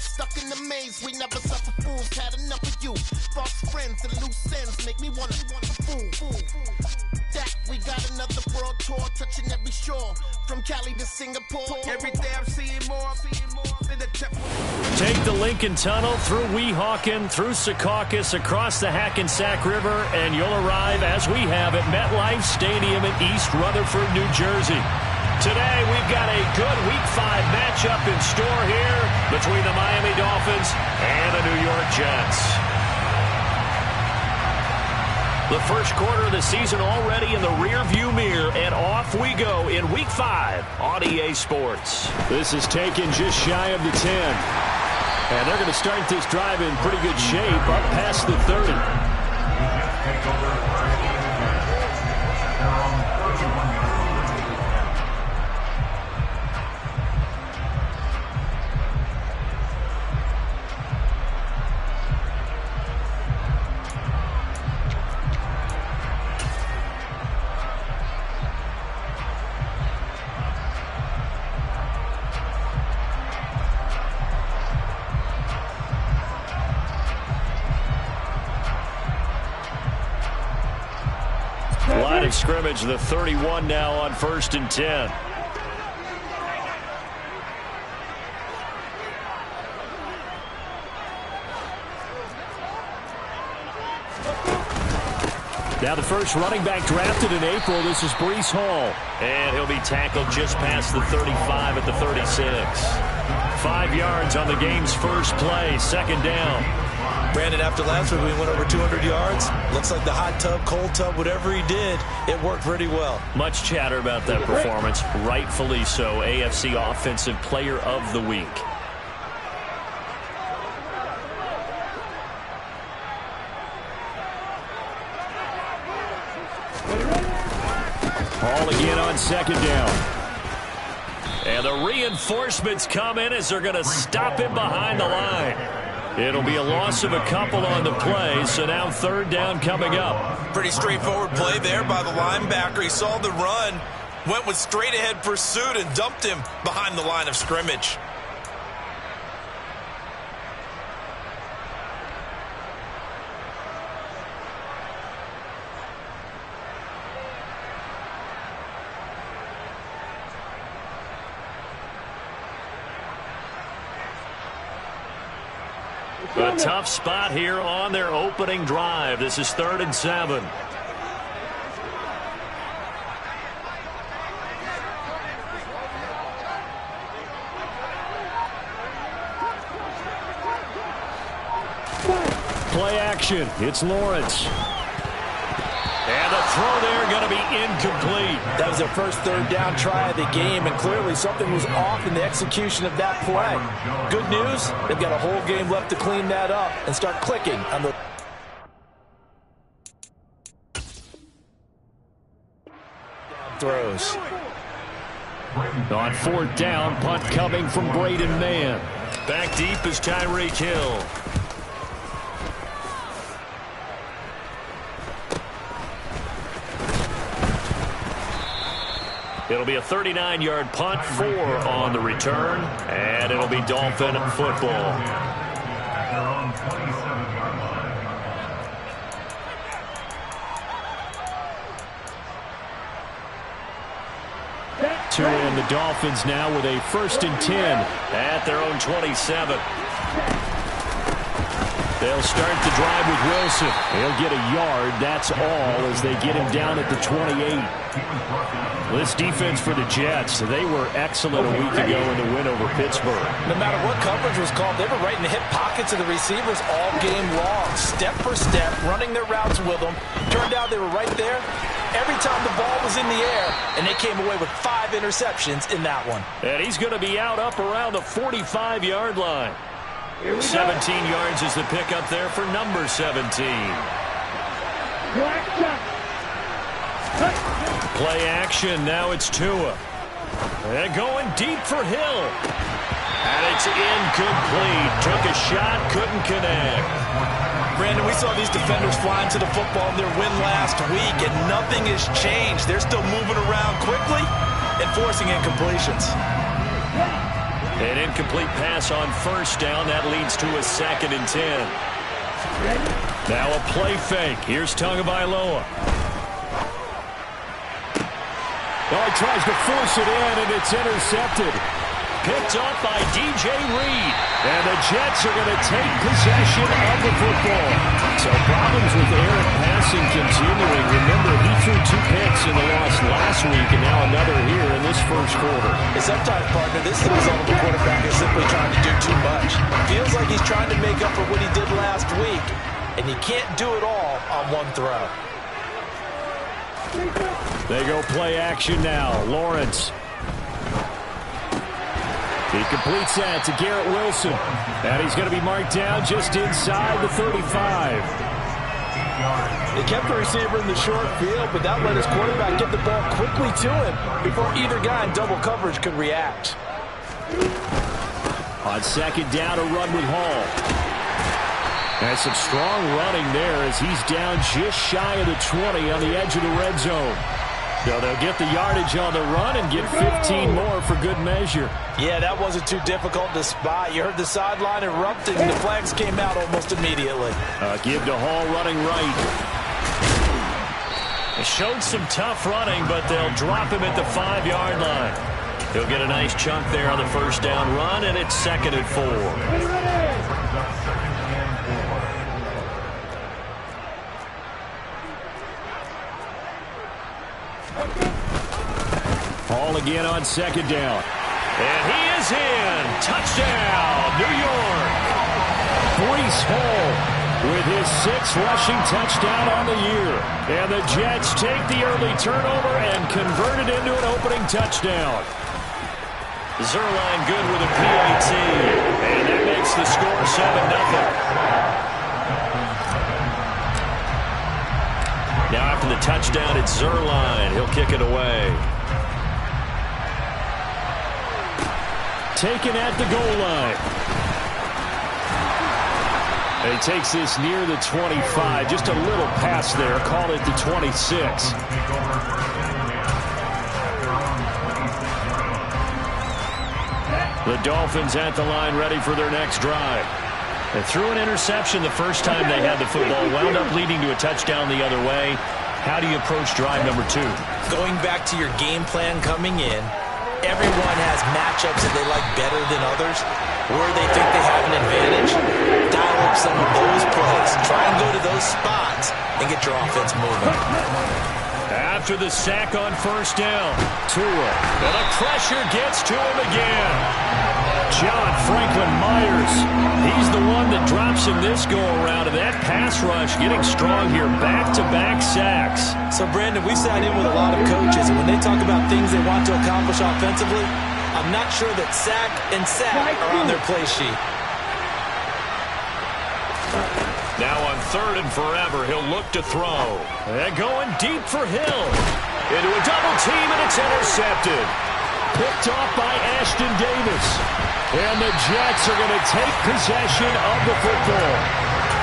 stuck in the maze. We never suffer fools, had enough of you. False friends and loose ends make me wanna fool. That we got another world tour, touching every shore, from Cali to Singapore. Every day I'm seeing more in the temple. Take the Lincoln Tunnel through Weehawken, through Secaucus, across the Hackensack River, and you'll arrive, as we have, at MetLife Stadium in East Rutherford, New Jersey. Today, we've got a good Week 5 matchup in store here between the Miami Dolphins and the New York Jets. The first quarter of the season already in the rear-view mirror, and off we go in Week 5 on EA Sports. This is taken just shy of the 10. And they're going to start this drive in pretty good shape, up past the 30. Line of scrimmage, the 31 now on 1st and 10. Now the first running back drafted in April, this is Breece Hall. And he'll be tackled just past the 35 at the 36. 5 yards on the game's first play, second down. Brandon, after last week, we went over 200 yards. Looks like the hot tub, cold tub, whatever he did, it worked pretty well. Much chatter about that performance. Rightfully so. AFC Offensive Player of the Week. Hall again on second down. And the reinforcements come in as they're going to stop him behind the line. It'll be a loss of a couple on the play, so now third down coming up. Pretty straightforward play there by the linebacker. He saw the run, went with straight-ahead pursuit, and dumped him behind the line of scrimmage. A tough spot here on their opening drive. This is 3rd and 7. Play action. It's Lawrence. And the throw there going to be incomplete. That was their first third down try of the game, and clearly something was off in the execution of that play. Good news, they've got a whole game left to clean that up and start clicking on the throws. On 4th down, punt coming from Braden Mann. Back deep is Tyreek Hill. It'll be a 39-yard punt, 4 on the return, and it'll be Dolphin football. To in the Dolphins now with a 1st and 10 at their own 27. They'll start the drive with Wilson. He'll get a yard, that's all, as they get him down at the 28. This defense for the Jets, they were excellent a week ago in the win over Pittsburgh. No matter what coverage was called, they were right in the hip pockets of the receivers all game long, step for step, running their routes with them. Turned out they were right there every time the ball was in the air, and they came away with 5 interceptions in that one. And he's going to be out up around the 45-yard line. 17 yards is the pickup there for number 17. Play action, now it's Tua. And going deep for Hill. And it's incomplete. Took a shot, couldn't connect. Brandon, we saw these defenders flying to the football in their win last week, and nothing has changed. They're still moving around quickly and forcing incompletions. An incomplete pass on first down. That leads to a 2nd and 10. Now a play fake. Here's Tagovailoa. Oh, he tries to force it in, and it's intercepted. Picked up by DJ Reed. And the Jets are going to take possession of the football. So problems with errant passing continuing. Remember, he threw 2 picks in the loss last week, and now another here in this first quarter. And sometimes, partner, this is the result of the quarterback is simply trying to do too much. Feels like he's trying to make up for what he did last week, and you can't do it all on one throw. They go play action now. Lawrence. He completes that to Garrett Wilson. And he's going to be marked down just inside the 35. They kept the receiver in the short field, but that let his quarterback get the ball quickly to him before either guy in double coverage could react. On 2nd down, a run with Hall. And some strong running there as he's down just shy of the 20 on the edge of the red zone. So they'll get the yardage on the run and get 15 more for good measure. Yeah, that wasn't too difficult to spot. You heard the sideline erupting, and the flags came out almost immediately. Give to Hall running right. It showed some tough running, but they'll drop him at the 5-yard line. He'll get a nice chunk there on the first down run, and it's 2nd and 4. Hall again on 2nd down. And he is in. Touchdown, New York. Breece Hall with his 6th rushing touchdown on the year. And the Jets take the early turnover and convert it into an opening touchdown. Zerline good with a PAT. And that makes the score 7-0. Now after the touchdown, it's Zerline. He'll kick it away. Taken at the goal line. And he takes this near the 25. Just a little pass there. Call it the 26. The Dolphins at the line ready for their next drive. They threw an interception the first time they had the football. Wound up leading to a touchdown the other way. How do you approach drive number 2? Going back to your game plan coming in, everyone has matchups that they like better than others, where they think they have an advantage. Dial up some of those plays. Try and go to those spots and get your offense moving. After the sack on first down, Tua. And the pressure gets to him again. John Franklin Myers. He's the one that drops him this go-around. And that pass rush getting strong here. Back-to-back sacks. So, Brandon, we sat in with a lot of coaches, and when they talk about things they want to accomplish offensively, I'm not sure that sack and sack are on their play sheet. Now on 3rd and forever, he'll look to throw. And going deep for Hill. Into a double team, and it's intercepted. Picked off by Ashton Davis. And the Jets are going to take possession of the football.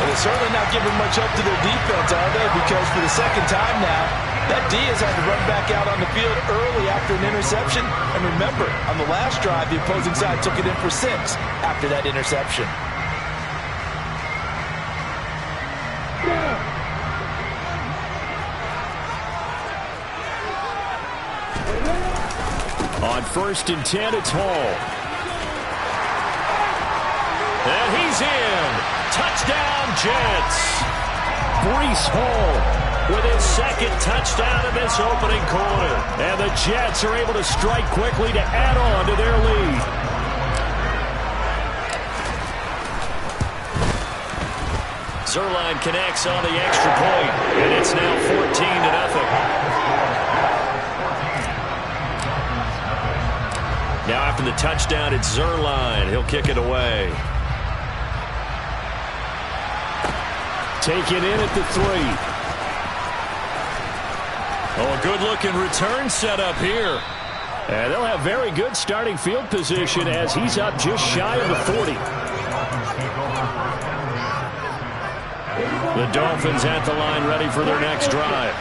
And they're certainly not giving much up to their defense, are they? Because for the 2nd time now, that D has had to run back out on the field early after an interception. And remember, on the last drive, the opposing side took it in for 6 after that interception. On 1st and 10, it's Hall. And he's in. Touchdown, Jets. Breece Hall with his 2nd touchdown in this opening quarter. And the Jets are able to strike quickly to add on to their lead. Zerline connects on the extra point, and it's now 14-0. Now after the touchdown, it's Zerline. He'll kick it away. Taken in at the 3. Oh, a good-looking return set up here. And they'll have very good starting field position as he's up just shy of the 40. The Dolphins at the line ready for their next drive.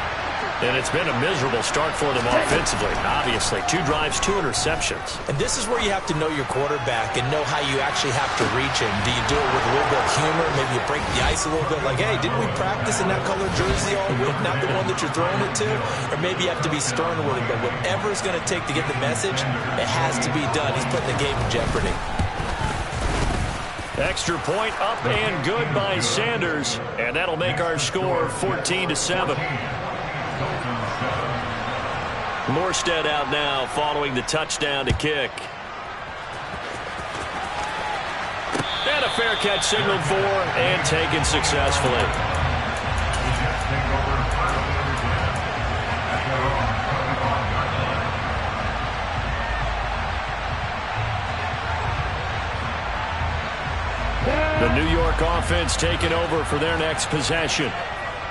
And it's been a miserable start for them offensively, obviously. 2 drives, 2 interceptions. And this is where you have to know your quarterback and know how you actually have to reach him. Do you do it with a little bit of humor? Maybe you break the ice a little bit, like, hey, didn't we practice in that colored jersey all week, not the one that you're throwing it to? Or maybe you have to be stern with him. But whatever it's going to take to get the message, it has to be done. He's putting the game in jeopardy. Extra point up and good by Sanders. And that'll make our score 14-7. Morstead out now following the touchdown to kick. And a fair catch signaled for and taken successfully. The New York offense taking over for their next possession.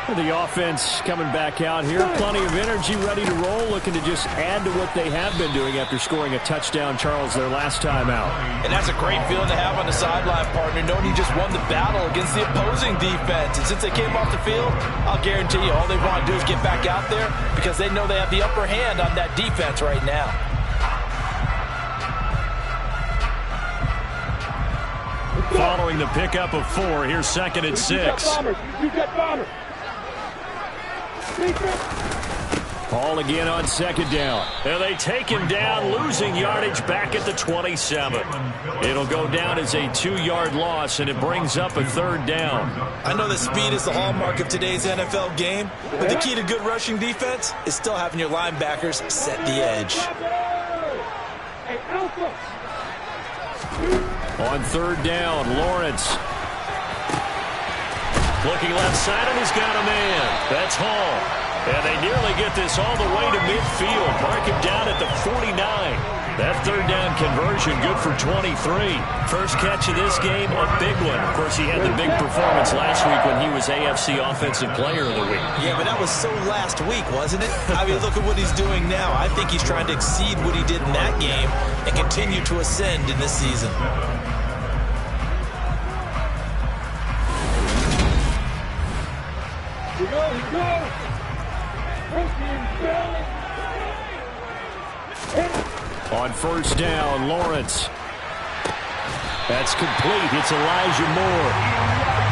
The offense coming back out here. Plenty of energy, ready to roll, looking to just add to what they have been doing after scoring a touchdown, Charles, their last time out. And that's a great feeling to have on the sideline, partner, knowing you just won the battle against the opposing defense. And since they came off the field, I'll guarantee you all they want to do is get back out there because they know they have the upper hand on that defense right now. Following the pickup of 4, here's 2nd and 6. Ball again on 2nd down. And they take him down, losing yardage back at the 27. It'll go down as a 2-yard loss, and it brings up a 3rd down. I know that speed is the hallmark of today's NFL game, but the key to good rushing defense is still having your linebackers set the edge. On 3rd down, Lawrence. Looking left side, and he's got a man. That's Hall. And they nearly get this all the way to midfield. Mark him down at the 49. That 3rd down conversion good for 23. First catch of this game, a big one. Of course, he had the big performance last week when he was AFC Offensive Player of the Week. Yeah, but that was so last week, wasn't it? I mean, look at what he's doing now. I think he's trying to exceed what he did in that game and continue to ascend in this season. Here we go. On 1st down, Lawrence. That's complete. It's Elijah Moore.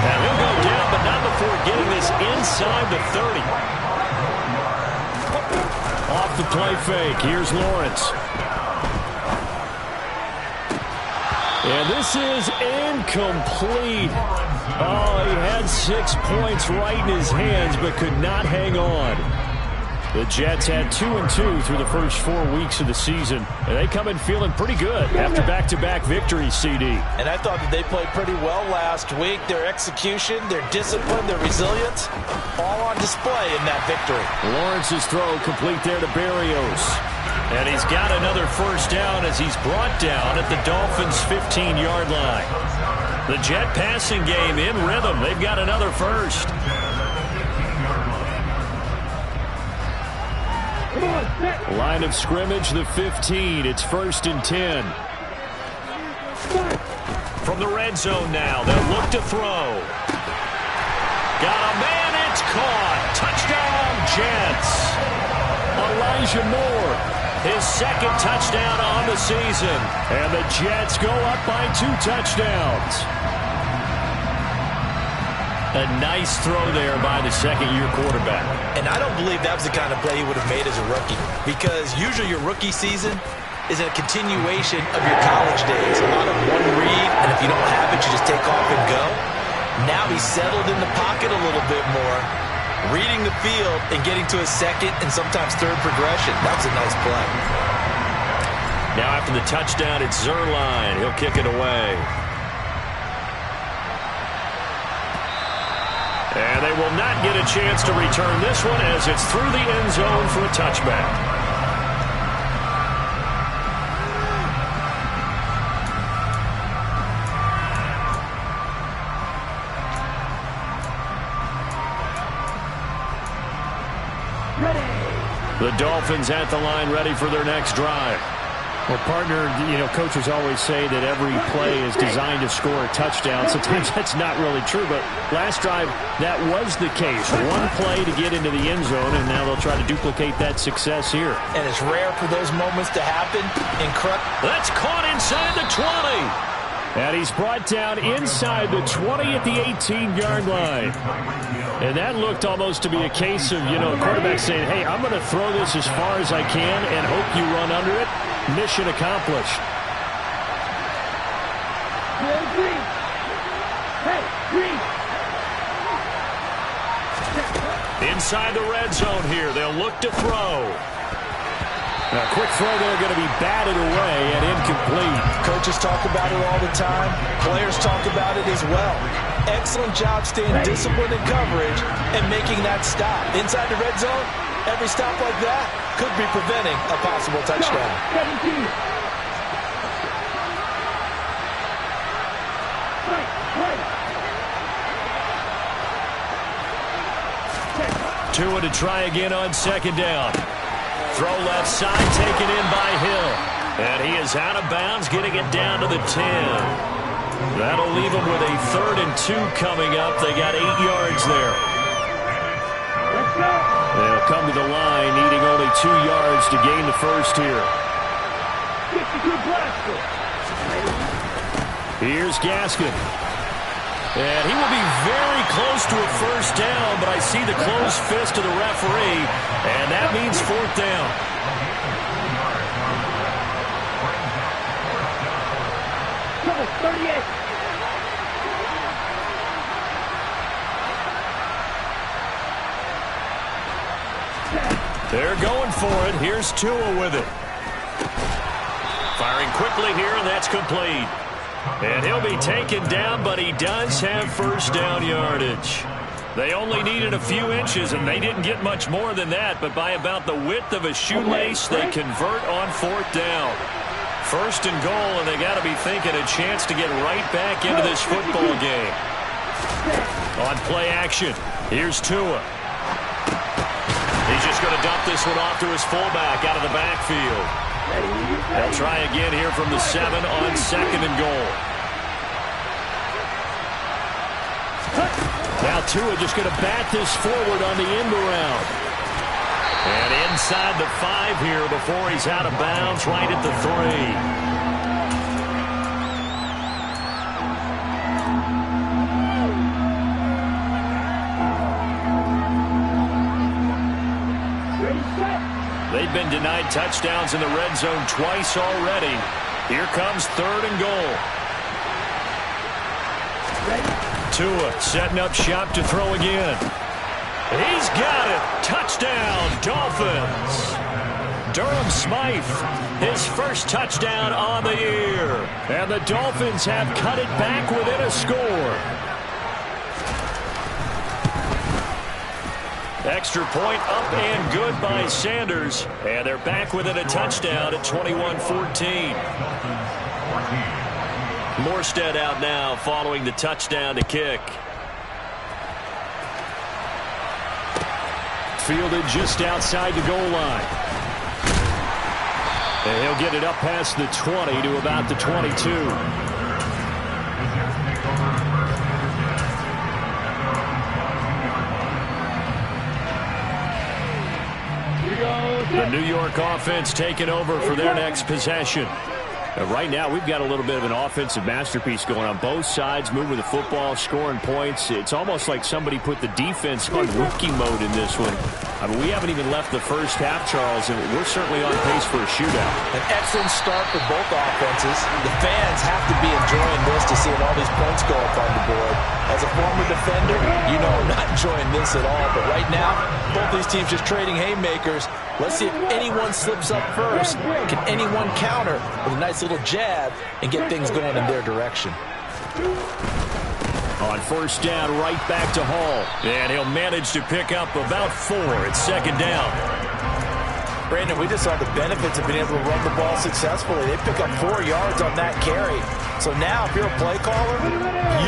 And he'll go down, but not before getting this inside the 30. Off the play fake. Here's Lawrence. And this is incomplete. Oh, he had 6 points right in his hands, but could not hang on. The Jets had 2-2 through the first 4 weeks of the season, and they come in feeling pretty good after back-to-back victories, CD. And I thought that they played pretty well last week. Their execution, their discipline, their resilience, all on display in that victory. Lawrence's throw complete there to Berrios. And he's got another 1st down as he's brought down at the Dolphins' 15-yard line. The Jet passing game in rhythm. They've got another 1st. Line of scrimmage, the 15. It's 1st and 10. From the red zone now, they'll look to throw. Got a man, it's caught. Touchdown, Jets. Elijah Moore, his 2nd touchdown on the season. And the Jets go up by 2 touchdowns. A nice throw there by the 2nd-year quarterback. And I don't believe that was the kind of play he would have made as a rookie, because usually your rookie season is a continuation of your college days. A lot of one read, and if you don't have it, you just take off and go. Now he's settled in the pocket a little bit more, reading the field and getting to his 2nd and sometimes 3rd progression. That was a nice play. Now after the touchdown, it's Zuerlein. He'll kick it away. And they will not get a chance to return this one as it's through the end zone for a touchback. The Dolphins at the line ready for their next drive. Well, partner, coaches always say that every play is designed to score a touchdown. Sometimes that's not really true, but last drive, that was the case. One play to get into the end zone, and now they'll try to duplicate that success here. And it's rare for those moments to happen. That's caught inside the 20. And he's brought down inside the 20 at the 18-yard line. And that looked almost to be a case of, a quarterback saying, hey, I'm going to throw this as far as I can and hope you run under it. Mission accomplished. Inside the red zone here. They'll look to throw. A quick throw there going to be batted away and incomplete. Coaches talk about it all the time. Players talk about it as well. Excellent job staying disciplined in coverage and making that stop. Inside the red zone, every stop like that could be preventing a possible touchdown. 17. Tua to try again on second down. Throw left side, taken in by Hill. And he is out of bounds, getting it down to the 10. That'll leave him with a 3rd and 2 coming up. They got 8 yards there. They'll come to the line, needing only 2 yards to gain the first here. Here's Gaskin. And he will be very close to a first down, but I see the closed fist of the referee, and that means 4th down. They're going for it. Here's Tua with it. Firing quickly here, and that's complete. And he'll be taken down, but he does have first down yardage. They only needed a few inches, and they didn't get much more than that, but by about the width of a shoelace, they convert on 4th down. 1st and goal, and they got to be thinking a chance to get right back into this football game. On play action, here's Tua. He's just going to dump this one off to his fullback out of the backfield. They'll try again here from the 7 on 2nd and goal. Now Tua just going to bat this forward on the end around. And inside the 5 here before he's out of bounds, right at the 3. They've been denied touchdowns in the red zone twice already. Here comes 3rd and goal. Tua setting up shop to throw again. He's got it. Touchdown, Dolphins. Durham Smythe, his first touchdown on the year. And the Dolphins have cut it back within a score. Extra point up and good by Sanders. And they're back within a touchdown at 21-14. Morstead out now following the touchdown to kick. Fielded just outside the goal line. And he'll get it up past the 20 to about the 22. The New York offense taking over for their next possession. Right now, we've got a little bit of an offensive masterpiece going on both sides, moving the football, scoring points. It's almost like somebody put the defense on rookie mode in this one. I mean, we haven't even left the first half, Charles, and we're certainly on pace for a shootout. An excellent start for both offenses. The fans have to be enjoying this to seeing all these points go up on the board. As a former defender, you know I'm not enjoying this at all. But right now, both these teams just trading haymakers. Let's see if anyone slips up first. Can anyone counter with a nice little jab and get things going in their direction? On first down, right back to Hall. And he'll manage to pick up about 4 at second down. Brandon, we just saw the benefits of being able to run the ball successfully. They pick up 4 yards on that carry. So now, if you're a play caller,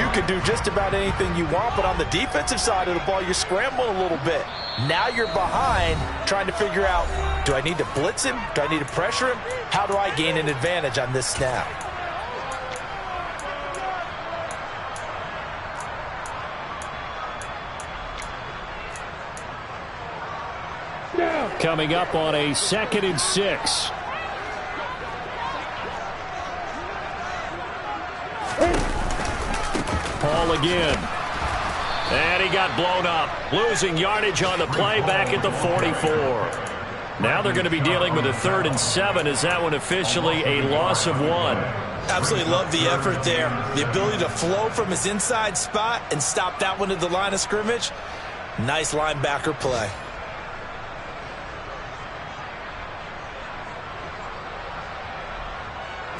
you can do just about anything you want. But on the defensive side of the ball, you're scrambling a little bit. Now you're behind, trying to figure out, do I need to blitz him? Do I need to pressure him? How do I gain an advantage on this snap? Coming up on a 2nd and 6. Paul again. And he got blown up. Losing yardage on the play back at the 44. Now they're going to be dealing with a 3rd and 7. Is that one officially a loss of 1? Absolutely love the effort there. The ability to flow from his inside spot and stop that one at the line of scrimmage. Nice linebacker play.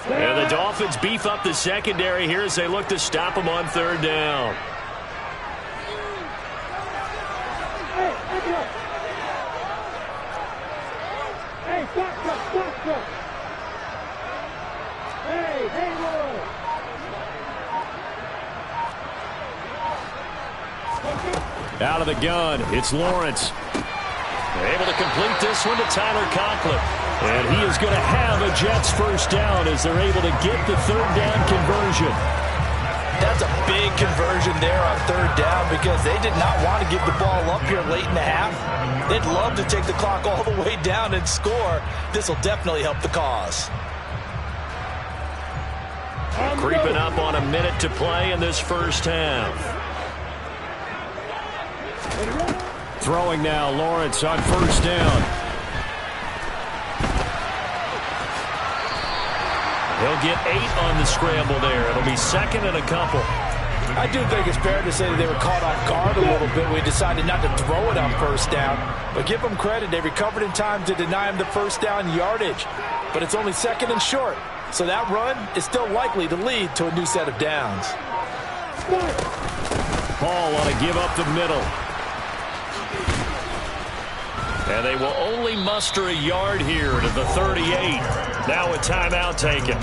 And the Dolphins beef up the secondary here as they look to stop him on 3rd down. Out of the gun, it's Lawrence. Able to complete this one to Tyler Conklin. And he is going to have a Jets 1st down as they're able to get the 3rd down conversion. That's a big conversion there on 3rd down because they did not want to give the ball up here late in the half. They'd love to take the clock all the way down and score. This will definitely help the cause. Creeping up on a minute to play in this 1st half. Throwing now, Lawrence on 1st down. He'll get 8 on the scramble there. It'll be 2nd and a couple. I do think it's fair to say that they were caught off guard a little bit. We decided not to throw it on 1st down. But give them credit. They recovered in time to deny him the 1st down yardage. But it's only 2nd and short. So that run is still likely to lead to a new set of downs. Paul want to give up the middle. And they will only muster a yard here to the 38. Now a timeout taken.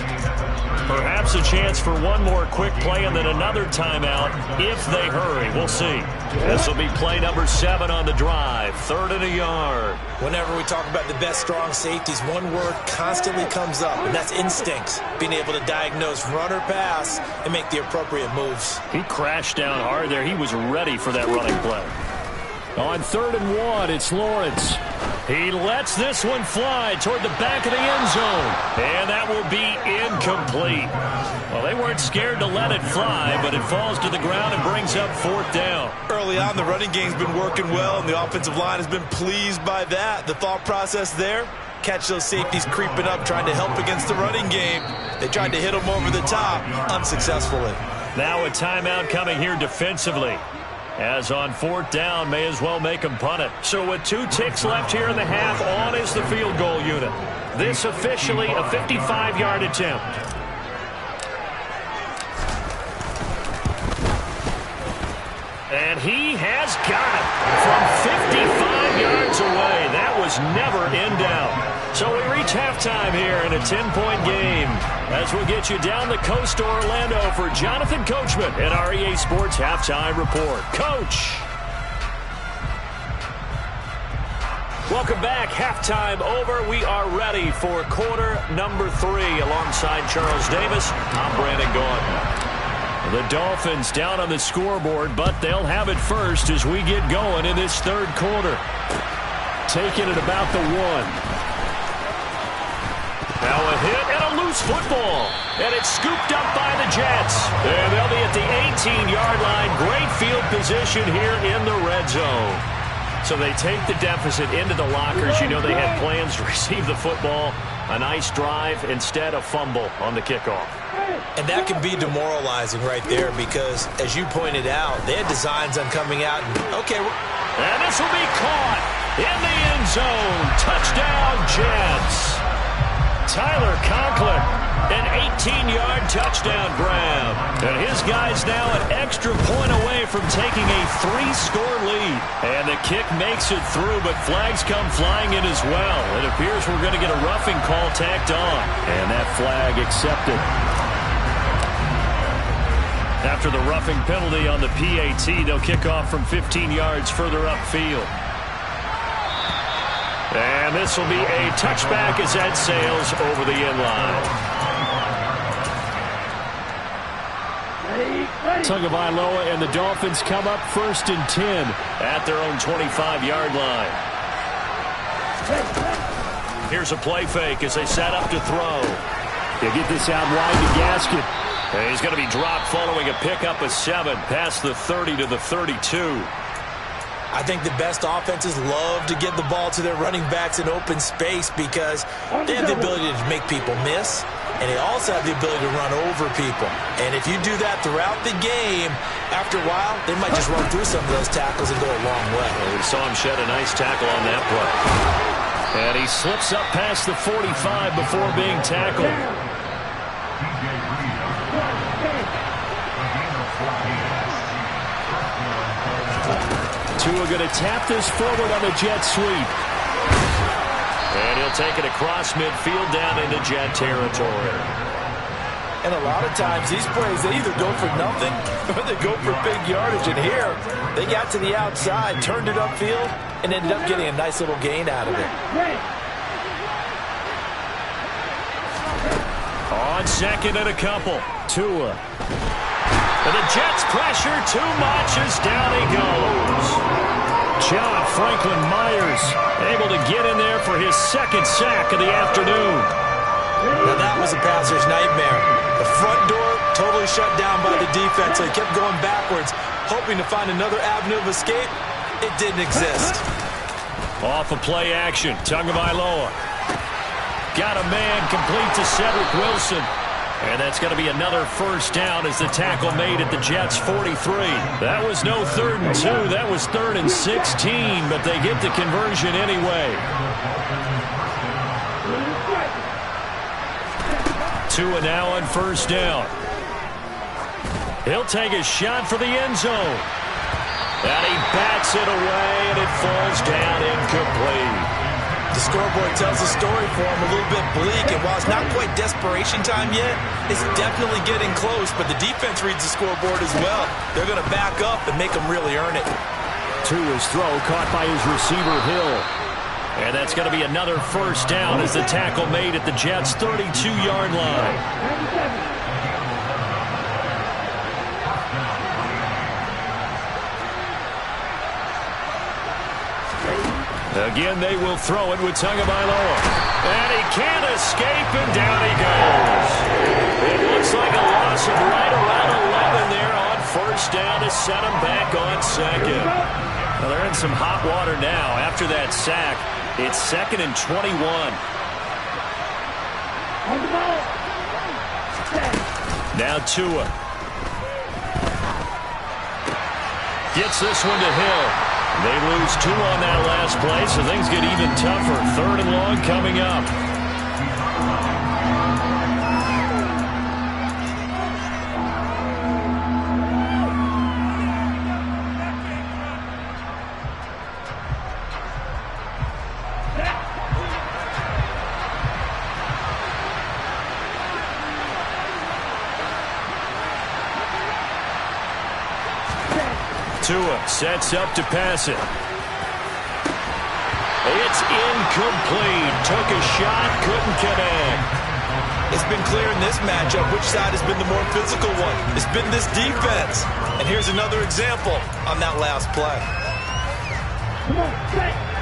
Perhaps a chance for one more quick play and then another timeout if they hurry. We'll see. This will be play number 7 on the drive. 3rd and a yard. Whenever we talk about the best strong safeties, one word constantly comes up, and that's instincts. Being able to diagnose run or pass and make the appropriate moves. He crashed down hard there. He was ready for that running play. On 3rd and 1, it's Lawrence. He lets this one fly toward the back of the end zone. And that will be incomplete. Well, they weren't scared to let it fly, but it falls to the ground and brings up 4th down. Early on, the running game's been working well, and the offensive line has been pleased by that. The thought process there, catch those safeties creeping up, trying to help against the running game. They tried to hit them over the top, unsuccessfully. Now a timeout coming here defensively. As on 4th down, may as well make them punt it. So with 2 ticks left here in the half, on is the field goal unit. This officially a 55-yard attempt. And he has got it from 55 yards away. That was never in doubt. So we reach halftime here in a 10-point game as we'll get you down the coast to Orlando for Jonathan Coachman at our EA Sports Halftime Report. Coach. Welcome back. Halftime over. We are ready for quarter number 3 alongside Charles Davis. I'm Brandon Gaudin. The Dolphins down on the scoreboard, but they'll have it first as we get going in this 3rd quarter. Taking it about the 1. Now a hit and a loose football. And it's scooped up by the Jets. And they'll be at the 18-yard line. Great field position here in the red zone. So they take the deficit into the lockers. You know they had plans to receive the football. A nice drive, instead a fumble on the kickoff. And that can be demoralizing right there because, as you pointed out, they had designs on coming out. And this will be caught in the end zone. Touchdown, Jets. Tyler Conklin An 18-yard touchdown grab. And his guy's now an extra point away from taking a 3-score lead. And the kick makes it through, but flags come flying in as well. It appears we're going to get a roughing call tacked on. And that flag accepted. After the roughing penalty on the PAT, they'll kick off from 15 yards further upfield. And this will be a touchback as that sails over the end line. Tagovailoa and the Dolphins come up 1st and 10 at their own 25-yard line. Here's a play fake as they set up to throw. They get this out wide to Gaskin. And he's going to be dropped following a pickup of 7 past the 30 to the 32. I think the best offenses love to give the ball to their running backs in open space because they have the ability to make people miss, and they also have the ability to run over people. And if you do that throughout the game, after a while, they might just run through some of those tackles and go a long way. Well, we saw him shed a nice tackle on that play. And he slips up past the 45 before being tackled. Tua going to tap this forward on the jet sweep. And he'll take it across midfield down into jet territory. And a lot of times these plays, they either go for nothing or they go for big yardage. And here, they got to the outside, turned it upfield, and ended up getting a nice little gain out of it. On 2nd and a couple, Tua. And the Jets pressure too much as down he goes. John Franklin Myers able to get in there for his 2nd sack of the afternoon. Now that was a passer's nightmare. The front door totally shut down by the defense. So he kept going backwards, hoping to find another avenue of escape. It didn't exist. Off of play action, Tagovailoa. Got a man complete to Cedric Wilson. And that's going to be another 1st down as the tackle made at the Jets' 43. That was no 3rd and 2. That was 3rd and 16, but they get the conversion anyway. Tua now on 1st down. He'll take a shot for the end zone. And he bats it away, and it falls down incomplete. The scoreboard tells a story for him, a little bit bleak, and while it's not quite desperation time yet, it's definitely getting close, but the defense reads the scoreboard as well. They're going to back up and make them really earn it. Tua's throw caught by his receiver, Hill. And that's going to be another 1st down as the tackle made at the Jets' 32-yard line. Again, they will throw it with Tagovailoa. And he can't escape, and down he goes. It looks like a loss of right around 11 there on 1st down to set him back on 2nd. Well, they're in some hot water now. After that sack, it's 2nd and 21. Now Tua. Gets this one to Hill. They lose 2 on that last play, so things get even tougher. 3rd and long coming up. Tua sets up to pass it. It's incomplete. Took a shot, couldn't connect. It's been clear in this matchup which side has been the more physical one. It's been this defense. And here's another example on that last play. Come on, set.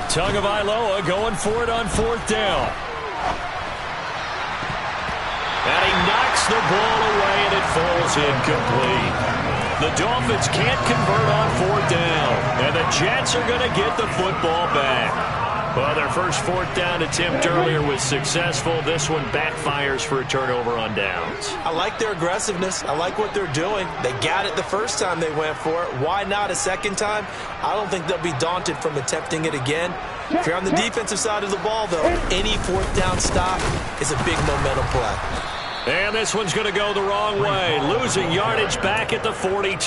Tagovailoa going for it on 4th down. And he knocks the ball away, and it falls incomplete. The Dolphins can't convert on 4th down. And the Jets are going to get the football back. Well, their first fourth down attempt earlier was successful. This one backfires for a turnover on downs. I like their aggressiveness. I like what they're doing. They got it the first time they went for it. Why not a second time? I don't think they'll be daunted from attempting it again. If you're on the defensive side of the ball, though, any fourth down stop is a big momentum play. And this one's going to go the wrong way. Losing yardage back at the 42.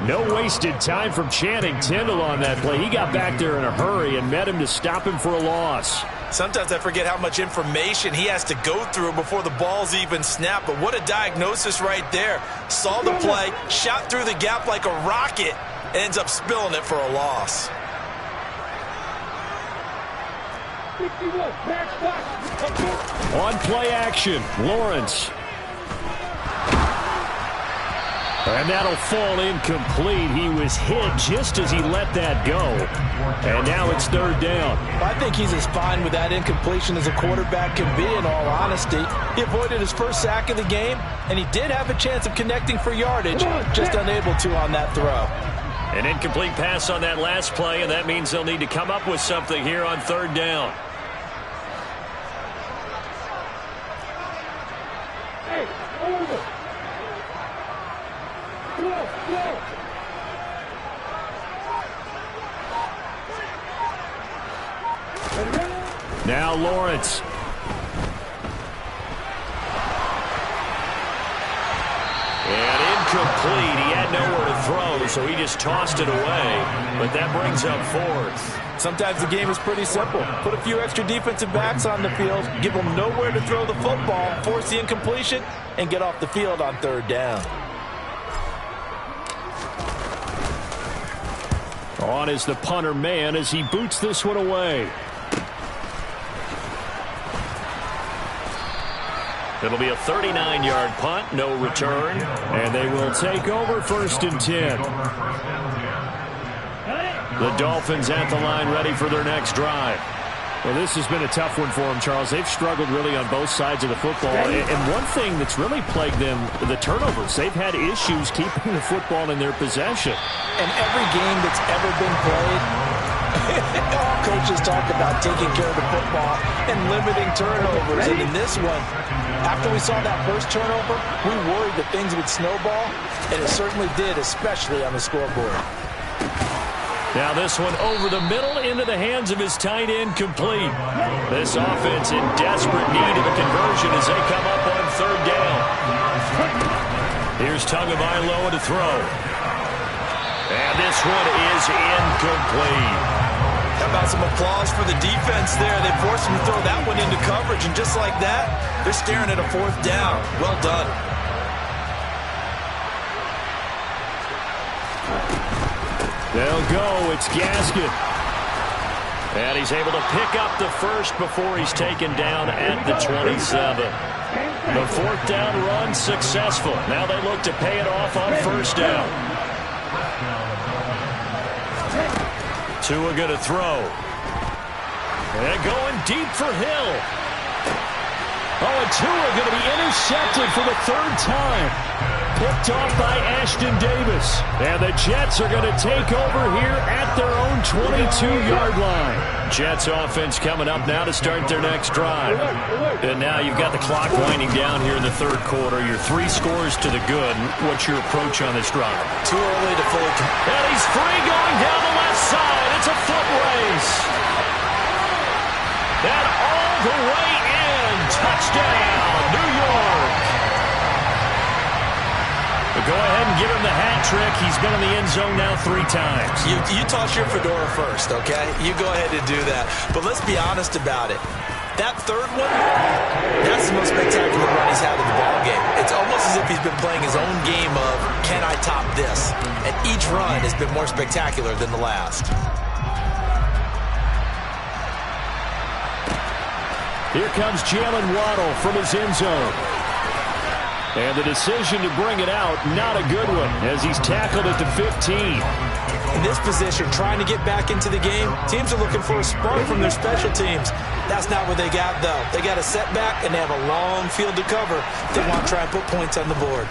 No wasted time from Channing Tindall on that play. He got back there in a hurry and met him to stop him for a loss. Sometimes I forget how much information he has to go through before the ball's even snapped. But what a diagnosis right there. Saw the play, shot through the gap like a rocket, and ends up spilling it for a loss. On play action, Lawrence. And that'll fall incomplete. He was hit just as he let that go. And now it's third down. I think he's as fine with that incompletion as a quarterback can be, in all honesty. He avoided his first sack of the game, and he did have a chance of connecting for yardage, just unable to on that throw. An incomplete pass on that last play, and that means they'll need to come up with something here on third down. Now Lawrence. And incomplete. He had nowhere to throw, so he just tossed it away. But that brings up fourth. Sometimes the game is pretty simple. Put a few extra defensive backs on the field, give them nowhere to throw the football, force the incompletion, and get off the field on third down. On is the punter man as he boots this one away. It'll be a 39-yard punt, no return, and they will take over 1st and 10. The Dolphins at the line ready for their next drive. Well, this has been a tough one for them, Charles. They've struggled really on both sides of the football. And one thing that's really plagued them, the turnovers. They've had issues keeping the football in their possession. And every game that's ever been played, all coaches talk about taking care of the football and limiting turnovers. And in this one, after we saw that first turnover, we worried that things would snowball, and it certainly did, especially on the scoreboard. Now this one over the middle into the hands of his tight end, complete. This offense in desperate need of a conversion as they come up on third down. Here's Tagovailoa to throw. And this one is incomplete. How about some applause for the defense there? They forced him to throw that one into coverage, and just like that, they're staring at a fourth down. Well done. They'll go. It's Gaskin. And he's able to pick up the first before he's taken down at the 27. The fourth down run successful. Now they look to pay it off on first down. Tua going to throw. And going deep for Hill. Oh, and Tua going to be intercepted for the third time. Picked off by Ashton Davis. And the Jets are going to take over here at their own 22-yard line. Jets offense coming up now to start their next drive. And now you've got the clock winding down here in the third quarter. You're 3 scores to the good. What's your approach on this drive? Too early to fully... And he's free going down the left side. It's a foot race. And all the way in. Touchdown, New York. Go ahead and give him the hat trick. He's been in the end zone now 3 times. You toss your fedora first, okay? You go ahead and do that. But let's be honest about it. That third one, that's the most spectacular run he's had in the ballgame. It's almost as if he's been playing his own game of, can I top this? And each run has been more spectacular than the last. Here comes Jalen Waddle from his end zone. And the decision to bring it out, not a good one, as he's tackled at the 15. In this position, trying to get back into the game, teams are looking for a spark from their special teams. That's not what they got, though. They got a setback, and they have a long field to cover. They want to try and put points on the board.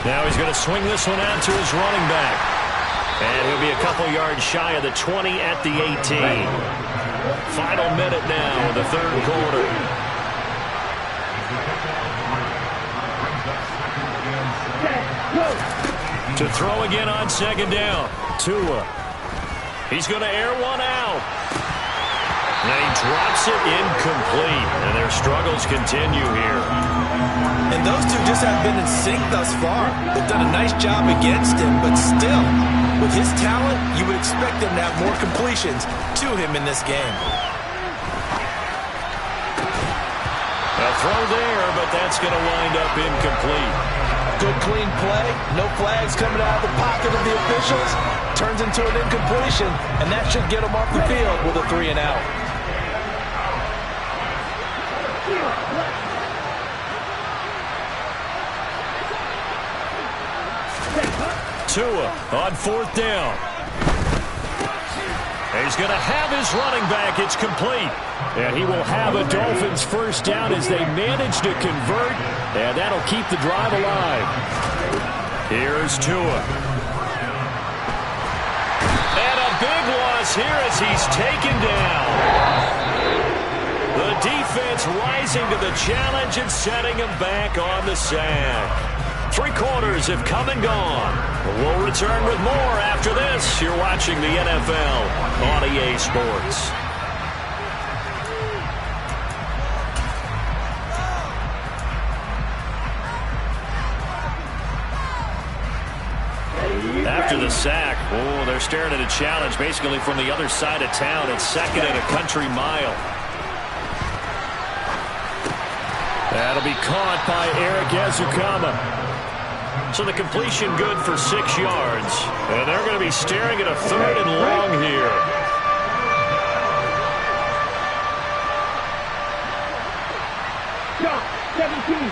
Now he's going to swing this one out to his running back. He'll be a couple yards shy of the 20 at the 18. Final minute now of the third quarter. To throw again on second down. Tua. He's going to air one out. And he drops it incomplete. And their struggles continue here. And those two just haven't been in sync thus far. They've done a nice job against him, but still, with his talent, you would expect them to have more completions to him in this game. A throw there, but that's going to wind up incomplete. Good clean play, no flags coming out of the pocket of the officials. Turns into an incompletion, and that should get him off the field with a 3 and out. Tua on fourth down. He's going to have his running back. It's complete. And he will have a Dolphins first down as they manage to convert. And that'll keep the drive alive. Here's Tua. And a big loss here as he's taken down. The defense rising to the challenge and setting him back on the sack. 3 quarters have come and gone. We'll return with more after this. You're watching the NFL on EA Sports. After the sack, they're staring at a challenge basically from the other side of town. It's second and a country mile. That'll be caught by Eric Ezukama. So the completion good for 6 yards. And they're going to be staring at a 3rd and long here. Shot, 17.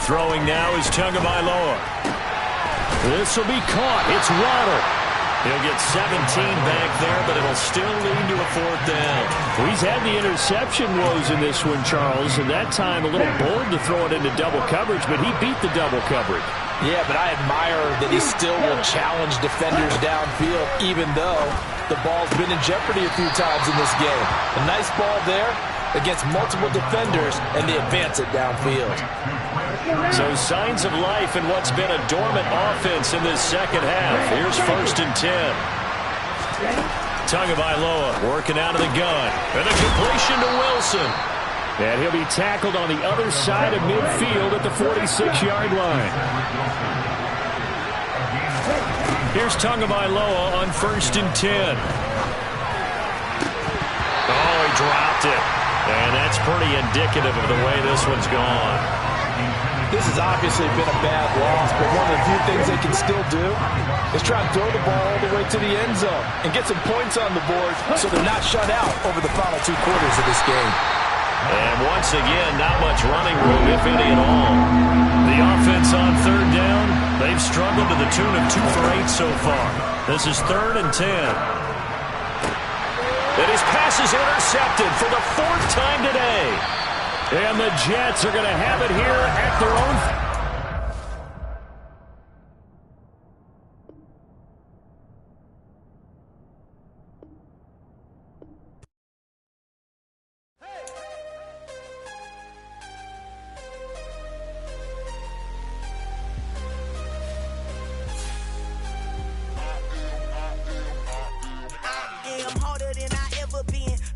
Throwing now is Tagovailoa. This will be caught. It's Waddle. He'll get 17 back there, but it'll still lead to a 4th down. Well, he's had the interception woes in this one, Charles, and that time a little bold to throw it into double coverage, but he beat the double coverage. Yeah, but I admire that he still will challenge defenders downfield, even though the ball's been in jeopardy a few times in this game. A nice ball there against multiple defenders, and they advance it downfield. So signs of life in what's been a dormant offense in this second half. Here's 1st and 10. Tagovailoa working out of the gun. And a completion to Wilson. And he'll be tackled on the other side of midfield at the 46-yard line. Here's Tagovailoa on 1st and 10. Oh, he dropped it. And that's pretty indicative of the way this one's gone. This has obviously been a bad loss, but one of the few things they can still do is try to throw the ball all the way to the end zone and get some points on the board so they're not shut out over the final 2 quarters of this game. And once again, not much running room, if any at all. The offense on 3rd down, they've struggled to the tune of 2 for 8 so far. This is 3rd and 10. And his pass is intercepted for the 4th time today. And the Jets are going to have it here at their own.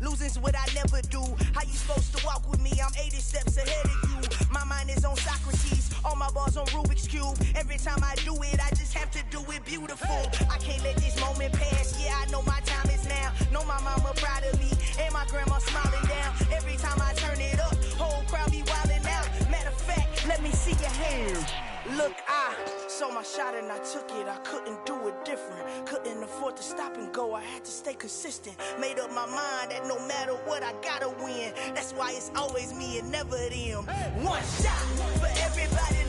Losing's what I never do. How you supposed to walk with me? I'm 80 steps ahead of you. My mind is on Socrates, all my bars on Rubik's Cube. Every time I do it, I just have to do it beautiful. I can't let this moment pass. Yeah, I know my time is now. Know my mama proud of me, and my grandma smiling down. Every time I turn it up, whole crowd be wilding out. Matter of fact, let me see your hands. Look, I saw my shot and I took it. I couldn't do it different. Couldn't afford to stop and go. I had to stay consistent. Made up my mind that no matter what, I gotta win. That's why it's always me and never them. One shot for everybody